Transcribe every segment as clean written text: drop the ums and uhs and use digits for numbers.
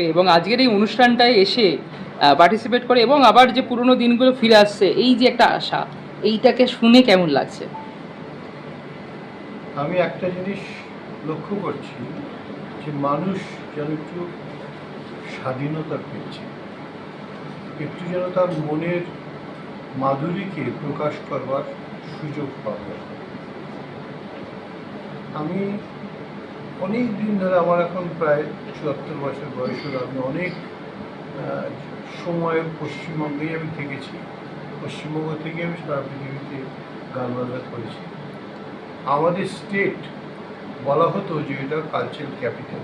থাকে এবং আজকের এই অনুষ্ঠানটায় এসে পার্টিসিপেট করে এবং আবার যে পুরনো দিনগুলো ফিরে আসছে, এই যে একটা আশা, এইটাকে শুনে কেমন লাগছে? আমি একটা জিনিস লক্ষ্য করছি যে মানুষ যেন একটু স্বাধীনতা পেয়েছে, একটু যেন তার মনের মাধুরীকে প্রকাশ করবার সুযোগ পাবে। আমি অনেক দিন ধরে, আমার এখন প্রায় ৭৪ বছর বয়স হলো, আমি অনেক সময় পশ্চিমবঙ্গেই আমি থেকেছি। পশ্চিমবঙ্গ থেকে আমি সারা পৃথিবীতে গান বাজনা করেছি। আমাদের স্টেট বলা হতো যে এটা কালচারাল ক্যাপিটাল।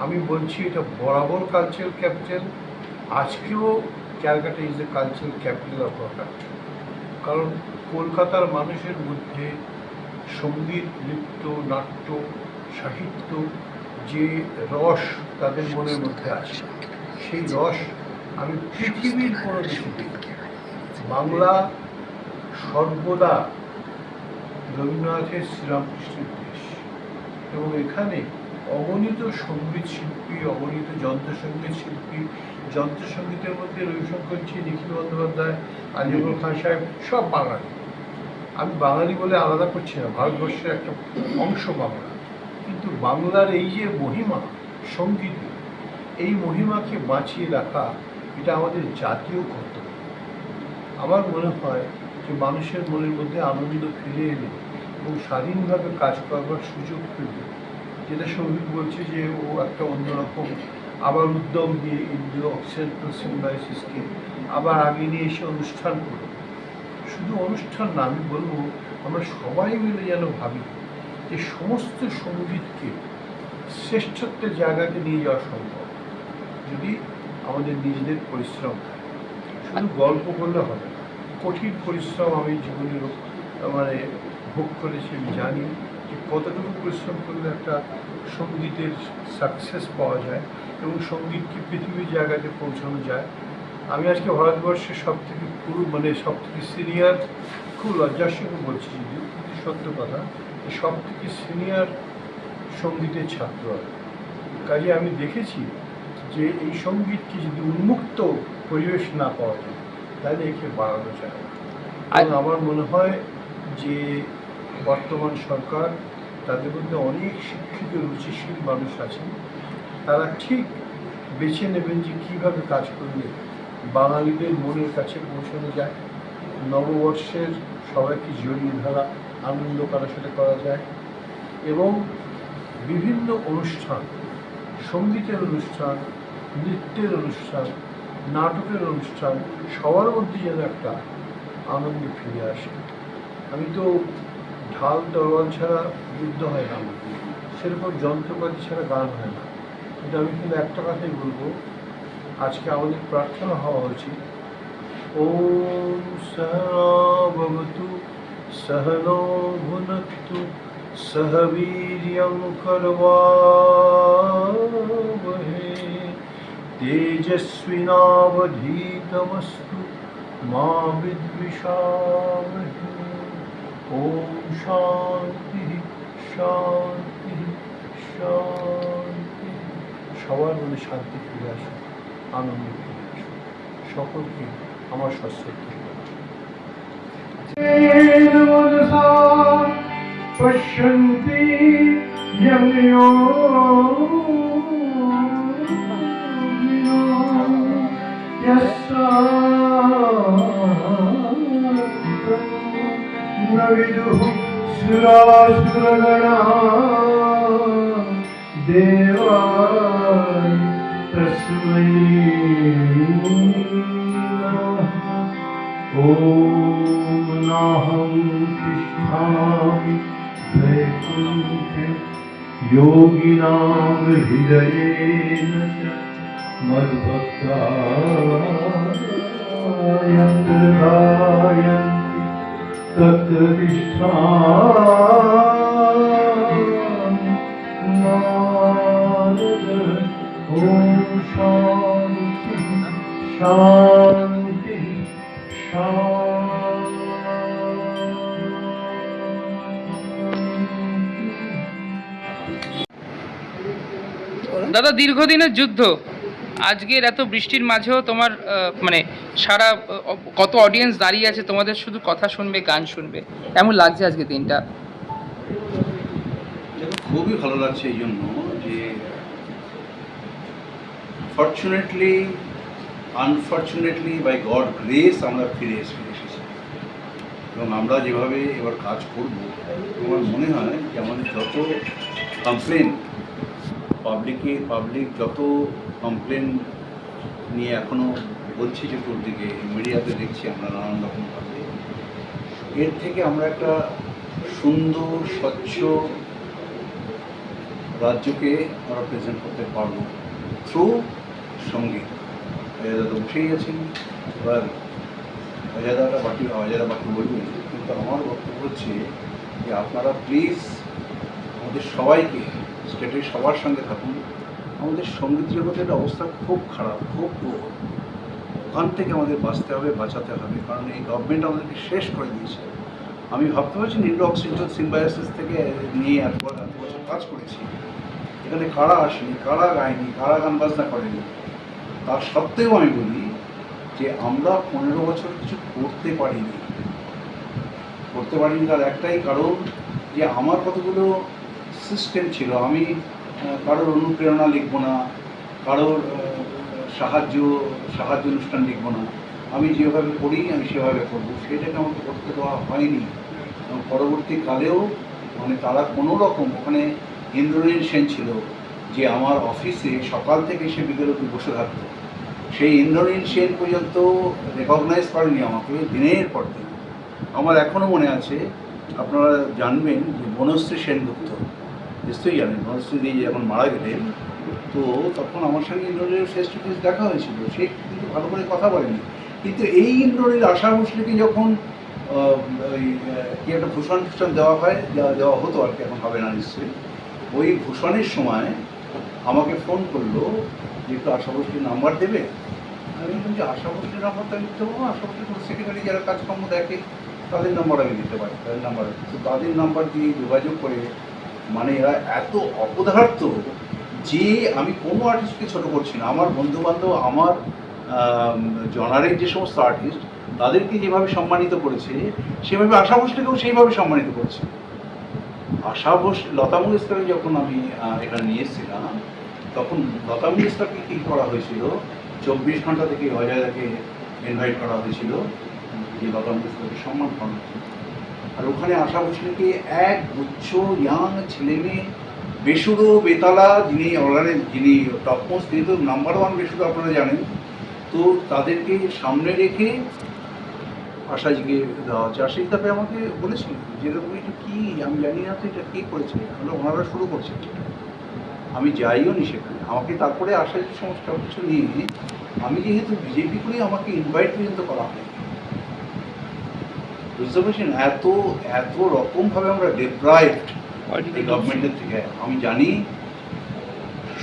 আমি বলছি এটা বরাবর কালচারাল ক্যাপিটাল, আজকেও Calcutta is the cultural capital of our country. কারণ কলকাতার মানুষের মধ্যে সঙ্গীত, নৃত্য, নাট্য, সাহিত্য, যে রস তাদের মনের মধ্যে আছে, সেই রস আমি পৃথিবীর কোনো দেশে দেখি। বাংলা সর্বদা রবীন্দ্রনাথের শ্রীরামকৃষ্ণের দেশ, এবং এখানে অগণিত সঙ্গীত শিল্পী, অগণিত যন্ত্রসঙ্গীত শিল্পী, যন্ত্রসঙ্গীতের মধ্যে রবিশঙ্করজি, নিখিল বন্দ্যোপাধ্যায়, আজিমুল খান সাহেব সব বাঙালি। আমি বাঙালি বলে আলাদা করছি না, ভারতবর্ষের একটা অংশ বাংলা। কিন্তু বাংলার এই যে মহিমা সঙ্গীত, এই মহিমাকে বাঁচিয়ে রাখা এটা আমাদের জাতীয় কর্তব্য। আমার মনে হয় যে মানুষের মনের মধ্যে আনন্দ ফিরে এলে এবং স্বাধীনভাবে কাজ করবার সুযোগ পেলে, যেটা সৌভিক বলছে যে ও একটা অন্যরকম আবার উদ্যম দিয়ে ইন্ডিয়া সেন্ট্রাল সিম্বাইসিসকে আবার আগে নিয়ে এসে অনুষ্ঠান করবে। শুধু অনুষ্ঠান না, আমি বলবো আমরা সবাই মিলে যেন ভাবি যে সমস্ত সঙ্গীতকে শ্রেষ্ঠত্বের জায়গাতে নিয়ে যাওয়া সম্ভব যদি আমাদের নিজেদের পরিশ্রম থাকে। শুধু গল্প করলে হবে না, কঠিন পরিশ্রম আমি জীবনে ভোগ করেছি। আমি জানি যে কতটুকু পরিশ্রম করলে একটা সঙ্গীতের সাকসেস পাওয়া যায় এবং সঙ্গীতকে পৃথিবীর জায়গাতে পৌঁছানো যায়। আমি আজকে ভারতবর্ষের সব থেকে সব থেকে সিনিয়র, খুব লজ্জার সঙ্গে বলছি যদি সত্য কথা, সব থেকে সিনিয়র সঙ্গীতের ছাত্র আর। কাজে আমি দেখেছি যে এই সঙ্গীতকে যদি উন্মুক্ত পরিবেশ না পাওয়া যায় তাহলে একে বাড়ানো যায় না। এবং আমার মনে হয় যে বর্তমান সরকার, তাদের মধ্যে অনেক শিক্ষিত রুচিশীল মানুষ আছেন, তারা ঠিক বেছে নেবেন যে কীভাবে কাজ করলে বাঙালিদের মনের কাছে পৌঁছানো যায়, নববর্ষের সবাইকে জড়িয়ে ধরা, আনন্দ করার সাথে করা যায়, এবং বিভিন্ন অনুষ্ঠান, সঙ্গীতের অনুষ্ঠান, নৃত্যের অনুষ্ঠান, নাটকের অনুষ্ঠান, সবার মধ্যে যেন একটা আনন্দ ফিরে আসে। আমি তো ঢাল তরোয়াল ছাড়া যুদ্ধ হয় না, সেরকম যন্ত্রপাতি ছাড়া গান হয় না। কিন্তু আমি কিন্তু একটা কথাই বলবো, আজকে আমাদের প্রার্থনা হওয়া উচিত, ওম সহনা ভবতু সহনো ভুনক্তু সহ বীর্যং করবাবহে তেজস্বিনাবধীতমস্তু মা বিদ্বিষাবহে। ওম শান্তি শান্তি শান্তি। সবার মনে শান্তি ফিরে আসে, আনন্দ ফিরে আসে। সকলকে আমার সশ্রদ্ধ পশ্যন্তি সুরাসুরগণাঃ দেবায় তস্मै নমঃ। ওম নাহং তিষ্ঠামি বৈকুণ্ঠে যোগিনাং হৃদয়েন মদ্ভক্তায়ন্তি তত্তিষ্ঠামি নারদ। ওম শান্তি শান্তি দাদা, দীর্ঘদিনের যুদ্ধ, আজকের এত বৃষ্টির মাঝেও তোমার মানে সারা কত অডিয়েন্স দাঁড়িয়ে আছে তোমাদের, শুধু কথা শুনবে, গান শুনবে, কেমন লাগছে আজকে দিনটা? দেখো, খুবই ভালো লাগছে এই জন্য যে fortunately unfortunately by God grace আমরা ফিরে এসেছি এবং আমরা যেভাবে এবার কাজ করব আমার মনে হয় যে আমাদের যত কমপ্লেন পাবলিক যত কমপ্লেন নিয়ে এখনও বলছি চতুর্দিকে মিডিয়াতে দেখছি আমরা নানান রকমভাবে, এর থেকে আমরা একটা সুন্দর স্বচ্ছ রাজ্যকে আমরা প্রেজেন্ট করতে পারবো থ্রু সঙ্গীত। অজয়দা তো বসেই আছেন, এবার অজয়দা বাকি বলবেন, কিন্তু আমার বক্তব্য হচ্ছে যে আপনারা প্লিজ আমাদের সবাইকে স্টেটের সবার সঙ্গে থাকুন। আমাদের সঙ্গীত জগতের অবস্থা খুব খারাপ, খুব ওখান থেকে আমাদের বাঁচাতে হবে, কারণ এই গভর্নমেন্ট আমাদেরকে শেষ করে দিয়েছে। আমি ভাবতে পারছি নিউরোঅক্সিজেন সিম্বায়োসিস থেকে নিয়ে এত বছর কাজ করেছি, এখানে কারা আসেনি, কারা গায়নি, কারা গান বাজনা করেনি, তার সত্ত্বেও আমি বলি যে আমরা 15 বছর কিছু করতে পারিনি। তার একটাই কারণ যে আমার কতগুলো সিস্টেম ছিল। আমি কারোর অনুপ্রেরণা লিখবো না, কারোর সাহায্য অনুষ্ঠান লিখবো না, আমি যেভাবে করি আমি সেভাবে করবো, সেটাকে আমাকে করতে দেওয়া হয়নি। এবং পরবর্তীকালেও মানে তারা কোনো রকম, ওখানে ইন্দ্রনীল সেন ছিল যে আমার অফিসে সকাল থেকে সে বিকেল অবধি বসে থাকতো, সেই ইন্দ্রনীল সেন পর্যন্ত রেকগনাইজ করেনি আমাকে দিনের পর দিন। আমার এখনও মনে আছে, আপনারা জানবেন যে বনশ্রী সেনগুপ্ত, নিশ্চয়ই জানেন, বনশ্রী দিয়ে যখন মারা গেলেন, তো তখন আমার সঙ্গে ইন্দ্রনীলের ফেস টু ফেস দেখা হয়েছিল। সে কিন্তু ভালো করে কথা বলেনি, কিন্তু এই ইন্দ্রনীল আশা ভোসলেকে যখন ওই কি একটা ভূষণ দেওয়া হতো আর কি, এখন হবে না নিশ্চয়ই, ওই ভূষণের সময় আমাকে ফোন করলো যে একটু আশা ভোসলের নাম্বার দেবে। আমি বললাম যে আশা ভোসলের নাম্বারটা আমি দিতে পারবো, আশা ভোসলের সেক্রেটারি যারা কাজকর্ম দেখে তাদের নাম্বার আমি দিতে পারি, তাদের নাম্বার দিয়ে যোগাযোগ করে, মানে এরা এত অপদার্থ যে আমি কোনো আর্টিস্টকে ছোটো করছি না, আমার বন্ধুবান্ধব, আমার জনারের যে সমস্ত আর্টিস্ট তাদেরকে যেভাবে সম্মানিত করেছে সেভাবে আশা ভোসলেকেও সেইভাবে সম্মানিত করছে। লতা মঙ্গেশকরকে যখন আমি এখানে নিয়ে এসেছিলাম, তখন লতা মঙ্গেশকরকে কী করা হয়েছিল, 24 ঘন্টা থেকে অজয়দাকে ইনভাইট করা হয়েছিল যে লতা মঙ্গেশকরকে সম্মান করা হয়েছিল। আর ওখানে আশা ভোসলেকে এক গুচ্ছ ইয়াং ছেলে মেয়ে, বেসুরো বেতালা, যিনি টপমোস্ট, তিনি তো নাম্বার 1 বেসুরো আপনারা জানেন, তো তাদেরকে সামনে রেখে আশাজিকে দেওয়া হচ্ছে। আশা তারপরে আমাকে বলেছিল যেরকম এটা কী আমি জানি না, তো এটা কী করেছে, ওনারা শুরু করছে, আমি যাইও নি সেখানে। আমাকে তারপরে আশাজি সমস্ত কিছু নিয়ে, আমি যেহেতু বিজেপি করি আমাকে ইনভাইট পর্যন্ত করা হয়, বুঝতে পারছেন? এত রকমভাবে আমরা ডিপ্রাইভড এই গভর্নমেন্টের থেকে। আমি জানি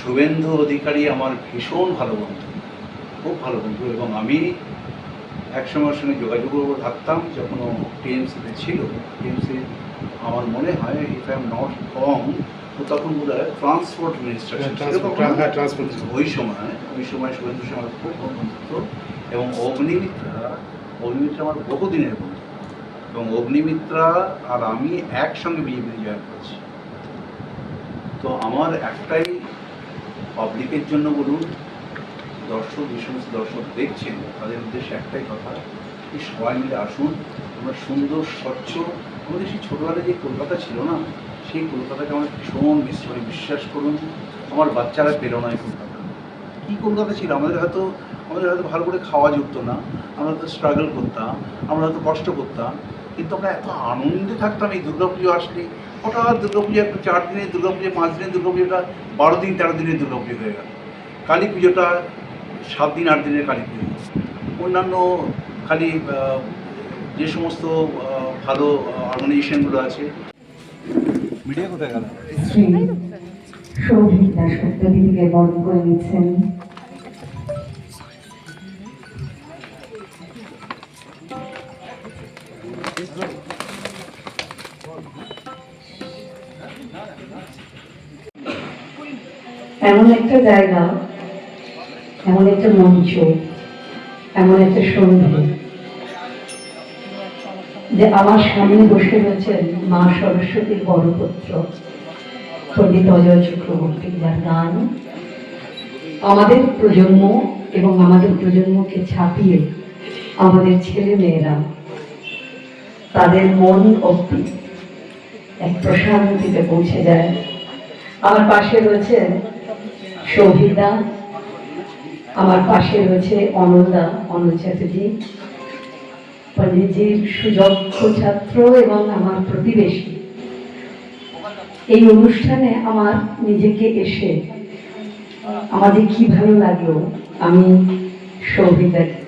শুভেন্দু অধিকারী আমার ভীষণ ভালো বন্ধু, খুব ভালো বন্ধু, এবং আমি একসময়ের সঙ্গে যোগাযোগ থাকতাম যখন ও টিএমসিতে ছিল। টিএমসি আমার মনে হয়, if I am not wrong, তো তখন বোধ হয় ট্রান্সপোর্ট মিনিস্টার ছিল। ওই সময় শুভেন্দুর সঙ্গে আমার খুব বন্ধুত্ব, এবং অগ্নিমিত্রা আমার বহুদিনের বন্ধু, এবং অগ্নিমিত্রা আর আমি একসঙ্গে বিজেপিতে জয়েন করেছি। তো আমার একটাই, পাবলিকের জন্য বলুন, যে সমস্ত দর্শক দেখছেন তাদের উদ্দেশ্যে একটাই কথা, যে সবাই মিলে আসুন, আমরা সুন্দর স্বচ্ছ, আমাদের সেই ছোটোবেলায় যে কলকাতা ছিল না, সেই কলকাতাকে আমরা ভীষণ মিস করি। বিশ্বাস করুন, আমার বাচ্চারা পেল না এই কলকাতা। কী কলকাতা ছিল, আমাদের হয়তো ভালো করে খাওয়া জুটতো না, আমরা হয়তো স্ট্রাগল করতাম, আমরা হয়তো কষ্ট করতাম, কিন্তু আমরা এত আনন্দে থাকতাম। এই দুর্গাপুজো আসলে হঠাৎ দুর্গাপুজো একটা 4 দিনের দুর্গাপুজো, 5 দিনের দুর্গাপুজোটা 12 দিন 13 দিনের দুর্গাপুজো হয়ে গেল। কালী পুজোটা 7 দিন 8 দিনের কালী পুজো। অন্যান্য খালি যে সমস্ত ভালো অর্গানাইজেশনগুলো আছে। মিডিয়া কোথায় গেল? শ্রী শোভিত দাশগুপ্ত দিদিকে বরণ করে নিচ্ছেন। এমন একটা জায়গা, এমন একটা মঞ্চ, এমন একটা সন্ধ্যে, যে আমার সামনে বসে রয়েছেন মা সরস্বতীর বড় পুত্র পণ্ডিত অজয় চক্রবর্তী, যার গান আমাদের প্রজন্ম এবং আমাদের প্রজন্মকে ছাপিয়ে আমাদের ছেলে মেয়েরা তাদের মন অব্দি এক প্রশান্তিতে পৌঁছে যায়। আমার পাশে রয়েছে সৌভিকদা, আমার পাশে রয়েছে অনলদা, অনল চ্যাটার্জি, পণ্ডিতজির সুযোগ্য ছাত্র এবং আমার প্রতিবেশী। এই অনুষ্ঠানে আমার নিজেকে এসে আমার যে কি ভালো লাগলো, আমি সৌভিকদাকে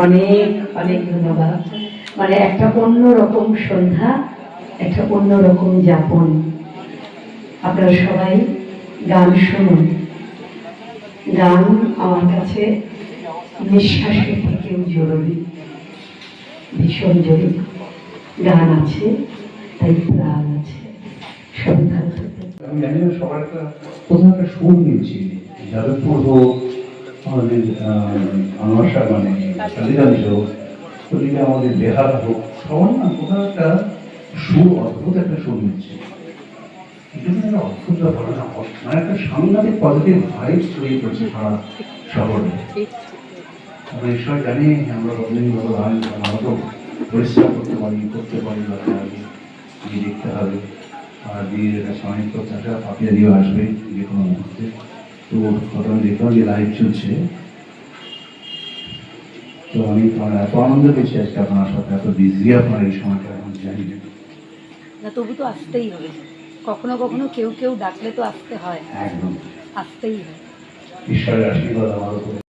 অনেক অনেক ধন্যবাদ। মানে একটা অন্যরকম সন্ধ্যা, একটা অন্যরকম যাপন। আপনারা সবাই গান শুনুন। গান আমার কাছে নিঃশ্বাসের থেকেও জরুরি, ভীষণ জরুরি। গান আছে তাই প্রাণ আছে। সবাই ভালো থাকবেন। আমি জানি না সবার একটা কোথাও একটা সুর নিচ্ছি, যাদবপুর হোক, আমাদের আনোয়ার মানে কালীগঞ্জ হোক, ওদিকে আমাদের বেহাল হোক, সবার না কোথাও একটা সুর, অদ্ভুত একটা সুর নিচ্ছে। এটা একটা অদ্ভুত ব্যাপার না, মানে একটা সাংঘাতিক পজিটিভ ভাইব ছড়িয়ে পড়ছে সারা শহরে। আমরা ঈশ্বর জানি আমরা বদলিং ভগবান, আমরা তো পরিশ্রম করতে পারি বা আগে দেখতে হবে। আর বিয়ের একটা সময় তো চাচা পাপিয়া দিয়েও আসবে যে কোনো মুহূর্তে। তো কথা আমি দেখলাম যে লাইভ চলছে, তো আমি এত আনন্দ পেয়েছি আজকে আপনার সাথে, এত বিজি আপনার এই সময়টা এখন জানি না, তবু তো আসতেই হবে। কখনো কখনো কেউ কেউ ডাকলে তো আসতে হয়, একদম আসতেই হয়। ঈশ্বরের আশীর্বাদ আমার উপরে।